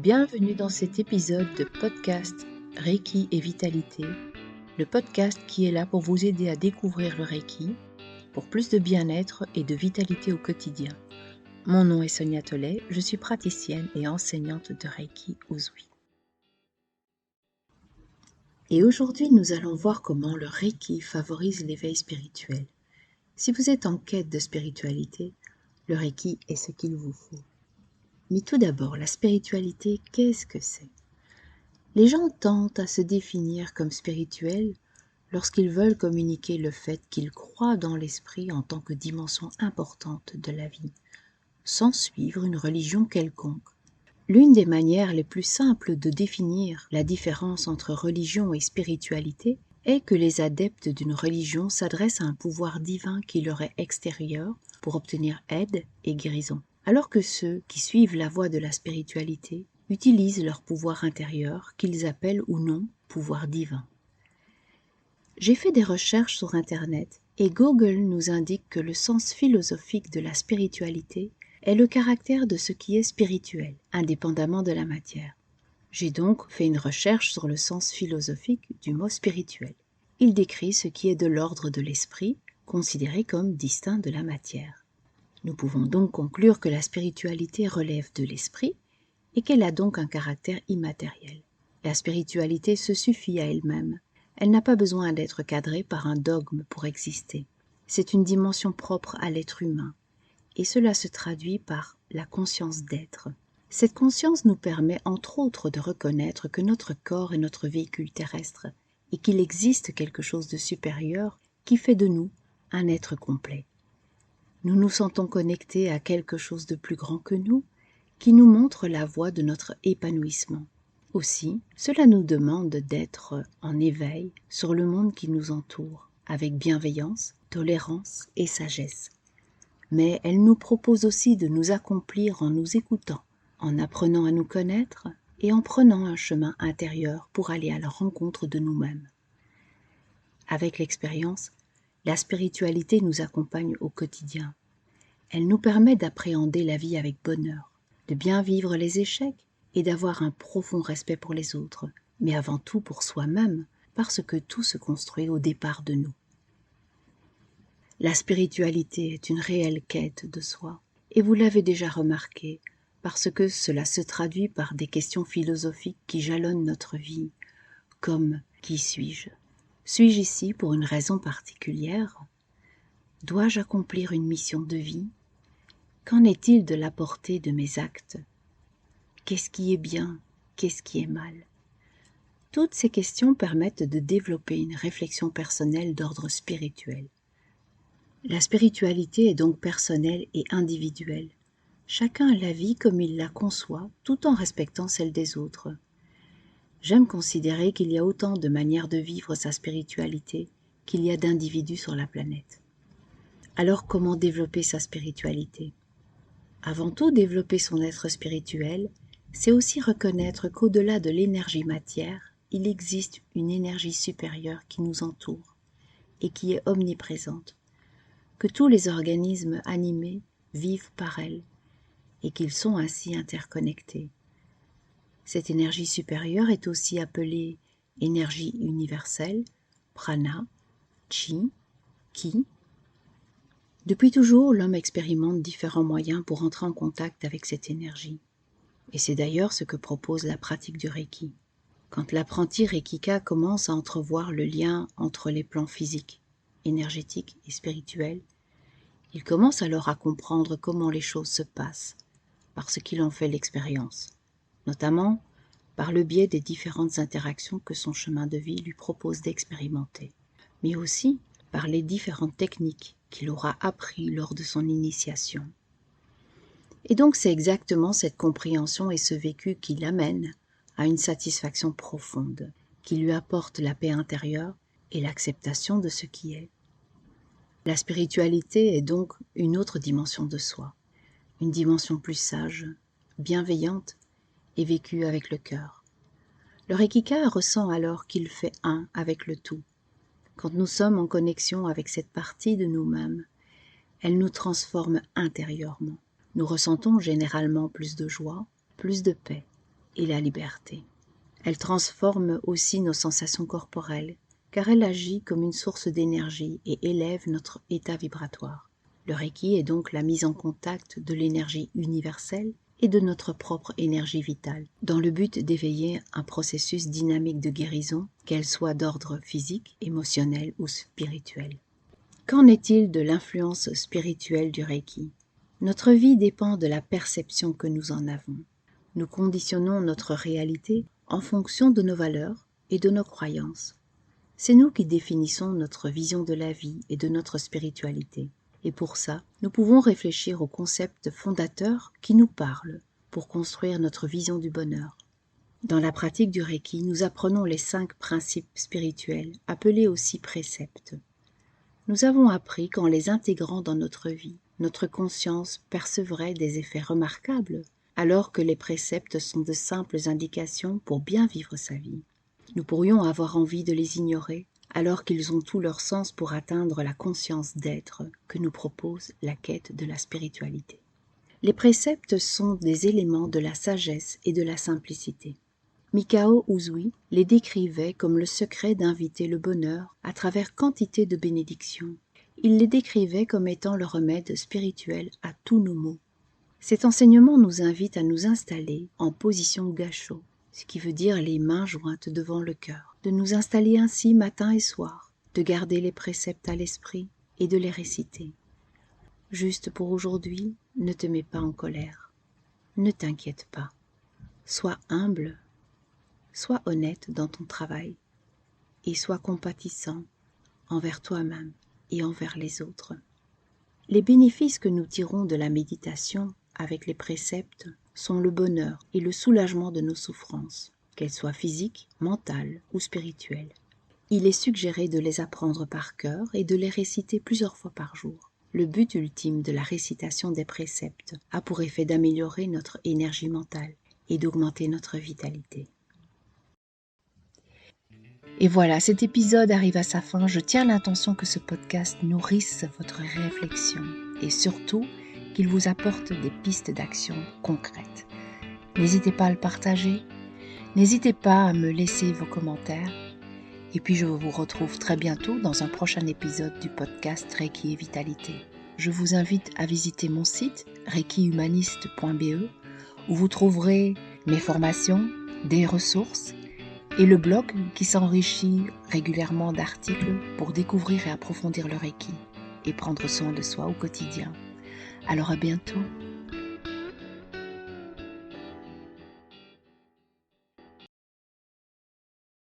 Bienvenue dans cet épisode de podcast Reiki et Vitalité, le podcast qui est là pour vous aider à découvrir le Reiki, pour plus de bien-être et de vitalité au quotidien. Mon nom est Sonia Tollet, je suis praticienne et enseignante de Reiki Usui. Et aujourd'hui, nous allons voir comment le Reiki favorise l'éveil spirituel. Si vous êtes en quête de spiritualité, le Reiki est ce qu'il vous faut. Mais tout d'abord, la spiritualité, qu'est-ce que c'est ? Les gens tentent à se définir comme spirituels lorsqu'ils veulent communiquer le fait qu'ils croient dans l'esprit en tant que dimension importante de la vie, sans suivre une religion quelconque. L'une des manières les plus simples de définir la différence entre religion et spiritualité est que les adeptes d'une religion s'adressent à un pouvoir divin qui leur est extérieur pour obtenir aide et guérison, alors que ceux qui suivent la voie de la spiritualité utilisent leur pouvoir intérieur qu'ils appellent ou non pouvoir divin. J'ai fait des recherches sur Internet et Google nous indique que le sens philosophique de la spiritualité est le caractère de ce qui est spirituel, indépendamment de la matière. J'ai donc fait une recherche sur le sens philosophique du mot spirituel. Il décrit ce qui est de l'ordre de l'esprit, considéré comme distinct de la matière. Nous pouvons donc conclure que la spiritualité relève de l'esprit et qu'elle a donc un caractère immatériel. La spiritualité se suffit à elle-même. Elle n'a pas besoin d'être cadrée par un dogme pour exister. C'est une dimension propre à l'être humain, et cela se traduit par la conscience d'être. Cette conscience nous permet entre autres de reconnaître que notre corps est notre véhicule terrestre, et qu'il existe quelque chose de supérieur qui fait de nous un être complet. Nous nous sentons connectés à quelque chose de plus grand que nous, qui nous montre la voie de notre épanouissement. Aussi, cela nous demande d'être en éveil sur le monde qui nous entoure, avec bienveillance, tolérance et sagesse. Mais elle nous propose aussi de nous accomplir en nous écoutant, en apprenant à nous connaître et en prenant un chemin intérieur pour aller à la rencontre de nous-mêmes. Avec l'expérience, la spiritualité nous accompagne au quotidien. Elle nous permet d'appréhender la vie avec bonheur, de bien vivre les échecs et d'avoir un profond respect pour les autres, mais avant tout pour soi-même, parce que tout se construit au départ de nous. La spiritualité est une réelle quête de soi, et vous l'avez déjà remarqué, parce que cela se traduit par des questions philosophiques qui jalonnent notre vie, comme « Qui suis-je ? Suis-je ici pour une raison particulière ? Dois-je accomplir une mission de vie ? Qu'en est-il de la portée de mes actes ? Qu'est-ce qui est bien ? Qu'est-ce qui est mal ? Toutes ces questions permettent de développer une réflexion personnelle d'ordre spirituel. La spiritualité est donc personnelle et individuelle. Chacun la vit comme il la conçoit, tout en respectant celle des autres. J'aime considérer qu'il y a autant de manières de vivre sa spiritualité qu'il y a d'individus sur la planète. Alors comment développer sa spiritualité ? Avant tout, développer son être spirituel, c'est aussi reconnaître qu'au-delà de l'énergie matière, il existe une énergie supérieure qui nous entoure et qui est omniprésente, que tous les organismes animés vivent par elle et qu'ils sont ainsi interconnectés. Cette énergie supérieure est aussi appelée énergie universelle, prana, chi, ki. Depuis toujours, l'homme expérimente différents moyens pour entrer en contact avec cette énergie. Et c'est d'ailleurs ce que propose la pratique du Reiki. Quand l'apprenti Reikika commence à entrevoir le lien entre les plans physiques, énergétiques et spirituels, il commence alors à comprendre comment les choses se passent, parce qu'il en fait l'expérience, notamment par le biais des différentes interactions que son chemin de vie lui propose d'expérimenter, mais aussi par les différentes techniques qu'il aura appris lors de son initiation. Et donc c'est exactement cette compréhension et ce vécu qui l'amène à une satisfaction profonde, qui lui apporte la paix intérieure et l'acceptation de ce qui est. La spiritualité est donc une autre dimension de soi, une dimension plus sage, bienveillante et vécue avec le cœur. Le Reikika ressent alors qu'il fait un avec le tout. Quand nous sommes en connexion avec cette partie de nous-mêmes, elle nous transforme intérieurement. Nous ressentons généralement plus de joie, plus de paix et la liberté. Elle transforme aussi nos sensations corporelles, car elle agit comme une source d'énergie et élève notre état vibratoire. Le Reiki est donc la mise en contact de l'énergie universelle et de notre propre énergie vitale, dans le but d'éveiller un processus dynamique de guérison, qu'elle soit d'ordre physique, émotionnel ou spirituel. Qu'en est-il de l'influence spirituelle du Reiki ? Notre vie dépend de la perception que nous en avons. Nous conditionnons notre réalité en fonction de nos valeurs et de nos croyances. C'est nous qui définissons notre vision de la vie et de notre spiritualité. Et pour ça, nous pouvons réfléchir aux concepts fondateurs qui nous parlent pour construire notre vision du bonheur. Dans la pratique du Reiki, nous apprenons les 5 principes spirituels, appelés aussi préceptes. Nous avons appris qu'en les intégrant dans notre vie, notre conscience percevrait des effets remarquables, alors que les préceptes sont de simples indications pour bien vivre sa vie. Nous pourrions avoir envie de les ignorer, alors qu'ils ont tout leur sens pour atteindre la conscience d'être que nous propose la quête de la spiritualité. Les préceptes sont des éléments de la sagesse et de la simplicité. Mikao Usui les décrivait comme le secret d'inviter le bonheur à travers quantité de bénédictions. Il les décrivait comme étant le remède spirituel à tous nos maux. Cet enseignement nous invite à nous installer en position gassho, ce qui veut dire les mains jointes devant le cœur, de nous installer ainsi matin et soir, de garder les préceptes à l'esprit et de les réciter. Juste pour aujourd'hui, ne te mets pas en colère, ne t'inquiète pas, sois humble, sois honnête dans ton travail et sois compatissant envers toi-même et envers les autres. Les bénéfices que nous tirons de la méditation avec les préceptes sont le bonheur et le soulagement de nos souffrances, qu'elles soient physiques, mentales ou spirituelles. Il est suggéré de les apprendre par cœur et de les réciter plusieurs fois par jour. Le but ultime de la récitation des préceptes a pour effet d'améliorer notre énergie mentale et d'augmenter notre vitalité. Et voilà, cet épisode arrive à sa fin. Je tiens l'intention que ce podcast nourrisse votre réflexion et surtout qu'il vous apporte des pistes d'action concrètes. N'hésitez pas à le partager, n'hésitez pas à me laisser vos commentaires et puis je vous retrouve très bientôt dans un prochain épisode du podcast Reiki et Vitalité. Je vous invite à visiter mon site reikihumaniste.be où vous trouverez mes formations, des ressources et le blog qui s'enrichit régulièrement d'articles pour découvrir et approfondir le Reiki et prendre soin de soi au quotidien. Alors à bientôt.